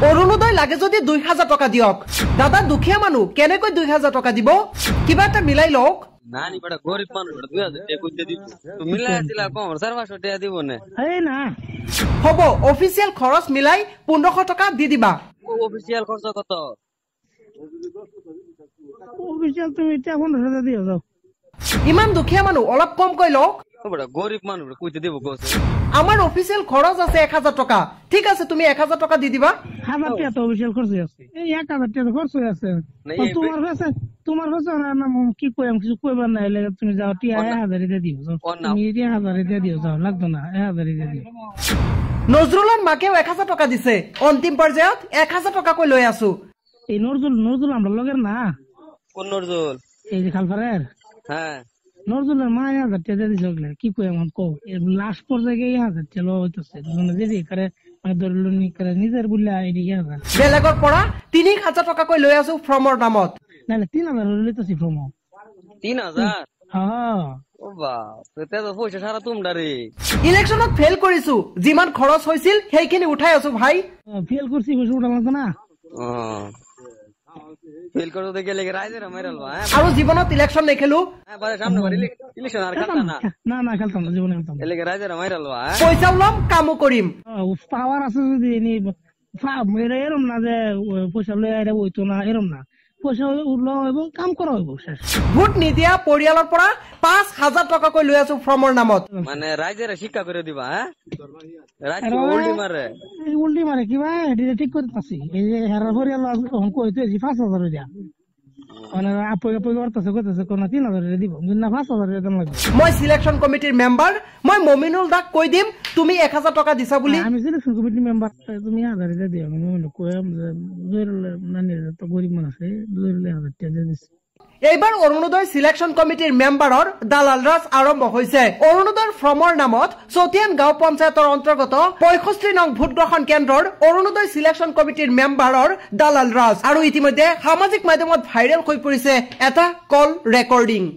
অৰুণোদয় লাগে যদি 2000 টকা দিয়ক দাদা দুখীয়া মানুহ কেনেকৈ 2000 টকা দিব কিবা এটা মিলাই লওক নানি বড় গরিব মানুষ 2000 টাকা কইতে দিব তো মিলাই দিলা কম 400 টাকা দিব না এই না হব অফিশিয়াল খরচ মিলাই 1500 টাকা দি দিবা অফিশিয়াল খরচ কত অফিশিয়াল তুমি 1500 টাকা দিও যাও ইমান দুখীয়া মানুহ অলপ কম কই লওক বড় গরিব মানুষ কইতে দিব কস আমার অফিশিয়াল খরচ আছে 1000 টাকা ঠিক আছে তুমি 1000 টাকা দি দিবা 1000 টাকা তো অফিশিয়াল খরচ আছে এই 1000 টাকা খরচ আছে তোমার কাছে না কি কইম কিছু কইবার না এলে তুমি যাও টি 1000 দিয়ে দিও তুমি 1000 দিয়ে দিও যাও লাগতো না 1000 দিয়ে দিও নজরুলের মাকেও 1000 টাকা দিছে অন্তিম পর্যায়ত 1000 টাকা কই লই আছো এই নজরুল আমরা লগের না কোন নজরুল এই যে খালপাড়ের হ্যাঁ নজরুলের মা 1000 টাকা দিয়ে দিছে কি কই এমন কও লাস্ট পর্যায়ে 1000 টাকা লো হইতাছে মানে যদি করে মানে দরলনি করে নিজের বুল্লা এডি 1000 বেলেগর পড়া 3000 টাকা কই লই আছো ফ্রমর নামত নালে 3000 লইতাছি ফ্রম 3000 হ্যাঁ ও বাপ তে তো পয়সা সারা তোমরা রে ইলেকশনত ফেল কৰিছো যিমান খৰচ হৈছিল সেইখিনি উঠাই আছো ভাই ফেল করছি কইছো ওটা লাগতো না ফেল করতে দেখে লাগে রাইজের মাইরাল হ্যাঁ আৰু জীবনত ইলেকশন নেখেলু হ্যাঁ বারে সামনে বারে ইলেকশন আর খেলতা না না খেলতাম না জীবনে খেলতাম এলাকে রাইজের মাইরাল হ্যাঁ পয়সা উলাম কামো কৰিম পাওয়ার আছে যদি মেরে এরম না যে পয়সা লয়ে আইরা হইতো না এরম না পয়সা উঠলো এবং কাম করা হইব শেষ ভোট নিদিয়া পৰিয়ালৰ পৰা 5000 টাকা কই লৈ আছো ফ্ৰমৰ নামত মানে রাইজের শিক্ষা করে দিবা হ্যাঁ রাইজ উল্টি মারে কি ভাই এটা ঠিক করতেছি এই যে হেরার পরিয়াল এখন কইতে 5000 দিয়া মানে আপই করতেছে কোন 3000 দিব না 5000 দাম লাগবে মই সিলেকশন কমিটিৰ মেম্বাৰ মই মমিনুল দাক কৈ দিম তুমি 1000 টাকা দিছা বুলি আমি সিলেকশন কমিটিৰ মেম্বাৰ তুমি 1000 দিও আমি কইম যে মানে তো গৰিব মানুষ 2000 টাকা দিছি এইবাৰ অৰুণোদয় সিলেকশন কমিটিৰ মেম্বাৰৰ দালাল ৰাজ আৰম্ভ হৈছে অৰুণোদয় ফ্ৰমৰ নামত চতিয়ান গাঁও পঞ্চায়তৰ অন্তৰ্গত 65 নং ভোট গ্ৰহণ কেন্দ্ৰৰ অৰুণোদয় সিলেকশন কমিটিৰ মেম্বাৰৰ দালাল ৰাজ আৰু ইতিমধ্যে সামাজিক মাধ্যমত ভাইৰেল হৈ পৰিছে এটা কল ৰেকৰ্ডিং